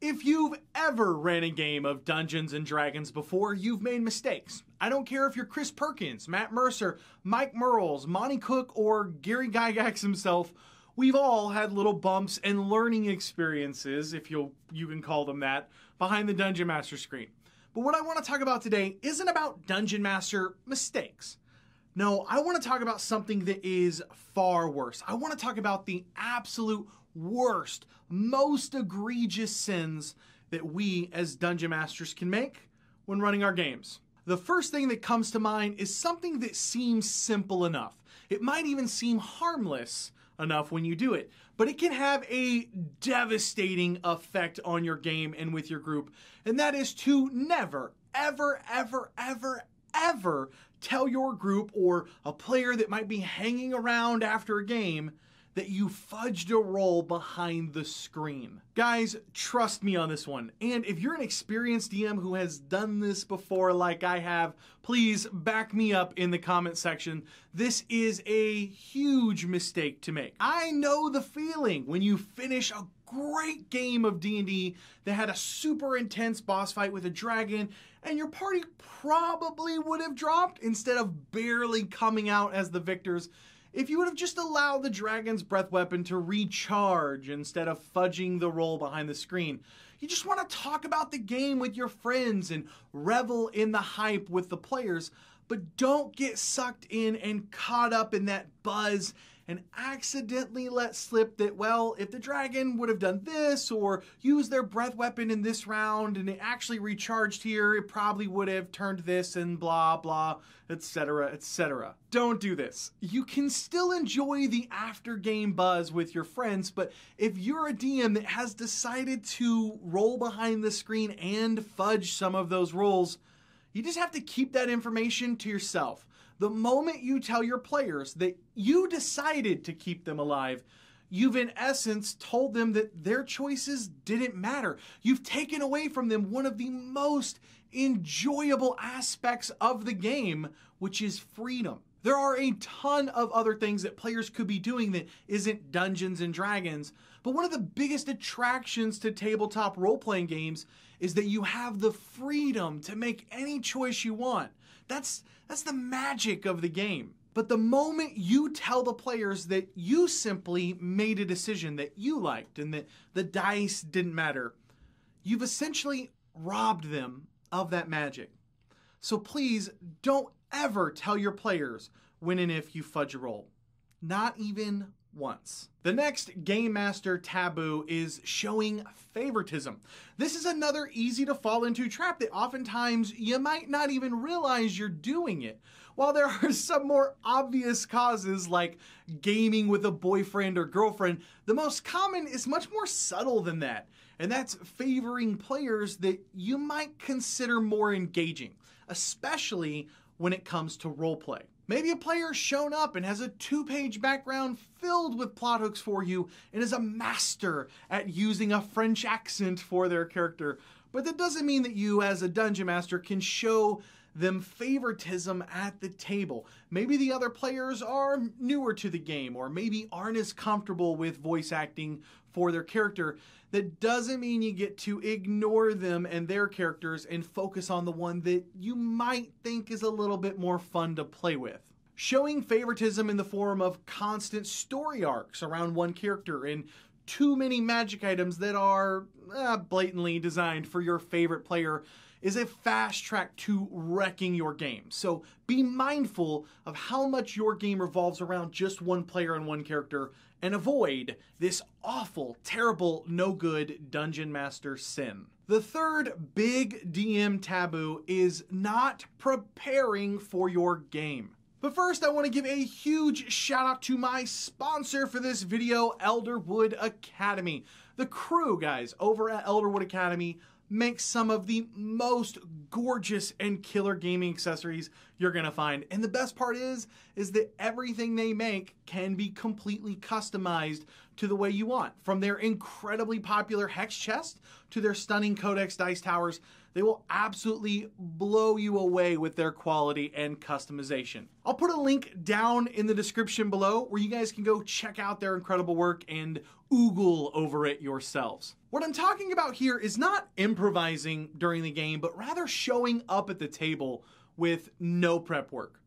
If you've ever ran a game of Dungeons and Dragons before, you've made mistakes. I don't care if you're Chris Perkins, Matt Mercer, Mike Merles, Monty Cook, or Gary Gygax himself. We've all had little bumps and learning experiences, if you can call them that, behind the Dungeon Master screen. But what I want to talk about today isn't about Dungeon Master mistakes. No, I want to talk about something that is far worse. I want to talk about the absolute worst, most egregious sins that we as Dungeon Masters can make when running our games. The first thing that comes to mind is something that seems simple enough. It might even seem harmless enough when you do it, but it can have a devastating effect on your game and with your group, and that is to never, ever, ever, ever, ever tell your group or a player that might be hanging around after a game that you fudged a roll behind the screen. Guys, trust me on this one. And if you're an experienced DM who has done this before like I have, please back me up in the comment section. This is a huge mistake to make. I know the feeling when you finish a great game of D&D that had a super intense boss fight with a dragon and your party probably would have dropped instead of barely coming out as the victors if you would have just allowed the dragon's breath weapon to recharge instead of fudging the roll behind the screen. You just want to talk about the game with your friends and revel in the hype with the players, but don't get sucked in and caught up in that buzz and accidentally let slip that, well, if the dragon would have done this or used their breath weapon in this round and it actually recharged here, it probably would have turned this and blah, blah, etc., etc. Don't do this. You can still enjoy the after-game buzz with your friends, but if you're a DM that has decided to roll behind the screen and fudge some of those rolls, you just have to keep that information to yourself. The moment you tell your players that you decided to keep them alive, you've in essence told them that their choices didn't matter. You've taken away from them one of the most enjoyable aspects of the game, which is freedom. There are a ton of other things that players could be doing that isn't Dungeons and Dragons, but one of the biggest attractions to tabletop role-playing games is that you have the freedom to make any choice you want. That's the magic of the game. But the moment you tell the players that you simply made a decision that you liked and that the dice didn't matter, you've essentially robbed them of that magic. So please don't ever tell your players when and if you fudge a roll. Not even once. The next Game Master taboo is showing favoritism. This is another easy to fall into trap that oftentimes you might not even realize you're doing it. While there are some more obvious causes like gaming with a boyfriend or girlfriend, the most common is much more subtle than that. And that's favoring players that you might consider more engaging, especially when it comes to roleplay. Maybe a player's shown up and has a 2-page background filled with plot hooks for you and is a master at using a French accent for their character. But that doesn't mean that you, as a Dungeon Master, can show them favoritism at the table. Maybe the other players are newer to the game or maybe aren't as comfortable with voice acting for their character. That doesn't mean you get to ignore them and their characters and focus on the one that you might think is a little bit more fun to play with. Showing favoritism in the form of constant story arcs around one character and too many magic items that are blatantly designed for your favorite player is a fast track to wrecking your game. So be mindful of how much your game revolves around just one player and one character and avoid this awful, terrible, no good Dungeon Master sin. The third big DM taboo is not preparing for your game. But first, I want to give a huge shout out to my sponsor for this video, Elderwood Academy. The crew, guys, over at Elderwood Academy make some of the most gorgeous and killer gaming accessories you're gonna find. And the best part is that everything they make can be completely customized to the way you want. From their incredibly popular Hex chest to their stunning Codex dice towers, they will absolutely blow you away with their quality and customization. I'll put a link down in the description below where you guys can go check out their incredible work and oogle over it yourselves. What I'm talking about here is not improvising during the game, but rather showing up at the table with no prep work.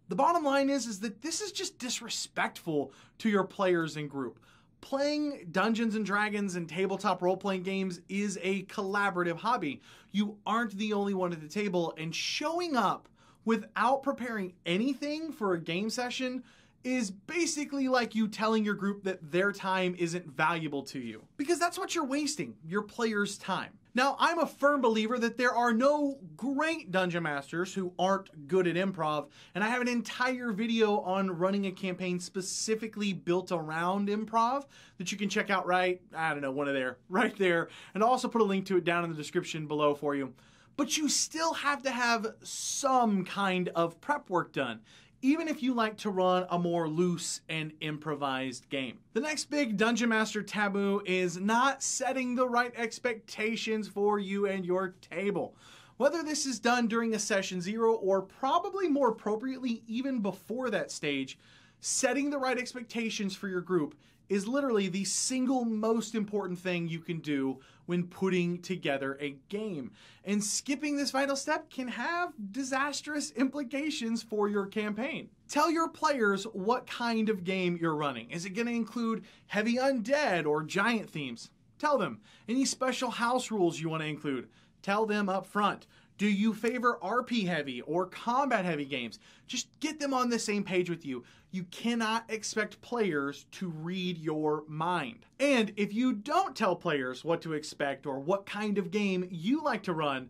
The bottom line is that this is just disrespectful to your players and group. Playing Dungeons and Dragons and tabletop role-playing games is a collaborative hobby. You aren't the only one at the table, and showing up without preparing anything for a game session is basically like you telling your group that their time isn't valuable to you. Because that's what you're wasting, your players' time. Now, I'm a firm believer that there are no great dungeon masters who aren't good at improv, and I have an entire video on running a campaign specifically built around improv that you can check out right there, and I'll also put a link to it down in the description below for you. But you still have to have some kind of prep work done, even if you like to run a more loose and improvised game. The next big Dungeon Master taboo is not setting the right expectations for you and your table. Whether this is done during a session 0 or probably more appropriately even before that stage, setting the right expectations for your group is literally the single most important thing you can do when putting together a game. And skipping this vital step can have disastrous implications for your campaign. Tell your players what kind of game you're running. Is it going to include heavy undead or giant themes? Tell them. Any special house rules you want to include? Tell them up front. Do you favor RP heavy or combat heavy games? Just get them on the same page with you. You cannot expect players to read your mind. And if you don't tell players what to expect or what kind of game you like to run,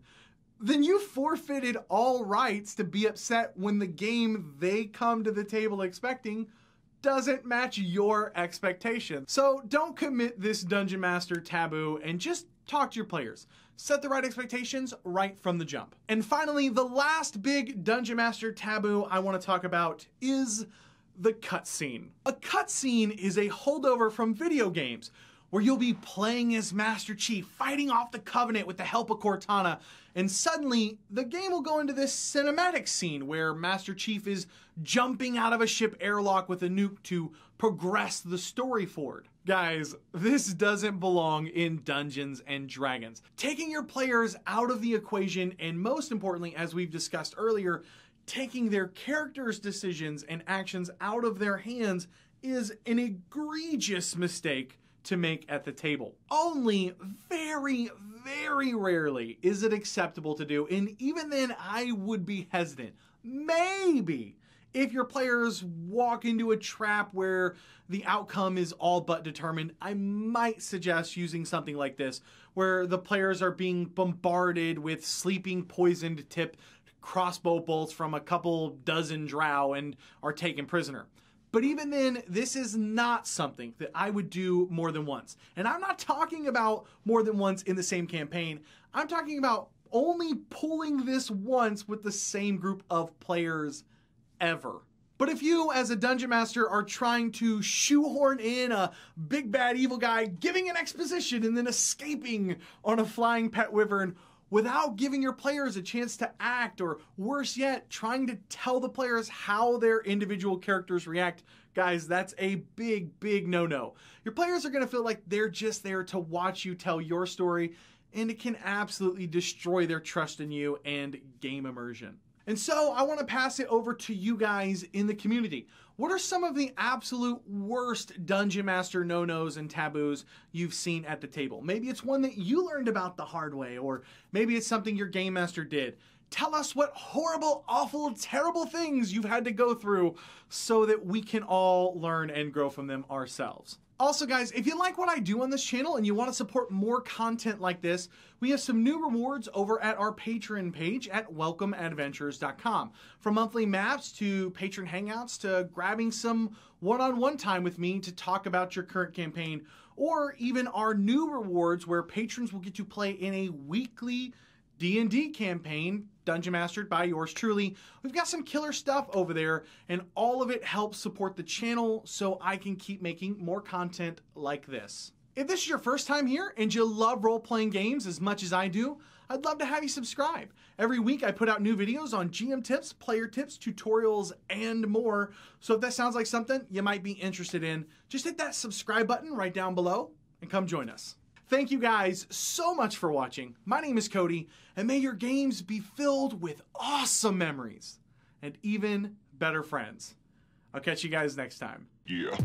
then you forfeited all rights to be upset when the game they come to the table expecting doesn't match your expectations. So don't commit this Dungeon Master taboo and just talk to your players. Set the right expectations right from the jump. And finally, the last big Dungeon Master taboo I want to talk about is the cutscene. A cutscene is a holdover from video games where you'll be playing as Master Chief, fighting off the Covenant with the help of Cortana, and suddenly the game will go into this cinematic scene where Master Chief is jumping out of a ship airlock with a nuke to progress the story forward. Guys, this doesn't belong in Dungeons and Dragons. Taking your players out of the equation, and most importantly, as we've discussed earlier, taking their characters' decisions and actions out of their hands is an egregious mistake to make at the table. Only very, very rarely is it acceptable to do, and even then I would be hesitant. Maybe if your players walk into a trap where the outcome is all but determined, I might suggest using something like this, where the players are being bombarded with sleeping poisoned tip crossbow bolts from a couple dozen drow and are taken prisoner. But even then, this is not something that I would do more than once. And I'm not talking about more than once in the same campaign. I'm talking about only pulling this once with the same group of players ever. But if you, as a dungeon master, are trying to shoehorn in a big bad evil guy giving an exposition and then escaping on a flying pet wyvern without giving your players a chance to act, or worse yet, trying to tell the players how their individual characters react, guys, that's a big, big no-no. Your players are going to feel like they're just there to watch you tell your story, and it can absolutely destroy their trust in you and game immersion. And so I want to pass it over to you guys in the community. What are some of the absolute worst Dungeon Master no-nos and taboos you've seen at the table? Maybe it's one that you learned about the hard way, or maybe it's something your game master did. Tell us what horrible, awful, terrible things you've had to go through so that we can all learn and grow from them ourselves. Also, guys, if you like what I do on this channel and you want to support more content like this, we have some new rewards over at our Patreon page at welcomeadventures.com. From monthly maps to patron hangouts to grabbing some one-on-one time with me to talk about your current campaign, or even our new rewards where patrons will get to play in a weekly D&D campaign, dungeon mastered by yours truly. We've got some killer stuff over there, and all of it helps support the channel so I can keep making more content like this. If this is your first time here and you love role-playing games as much as I do, I'd love to have you subscribe. Every week I put out new videos on GM tips, player tips, tutorials, and more. So if that sounds like something you might be interested in, just hit that subscribe button right down below and come join us. Thank you guys so much for watching. My name is Cody, and may your games be filled with awesome memories and even better friends. I'll catch you guys next time. Yeah.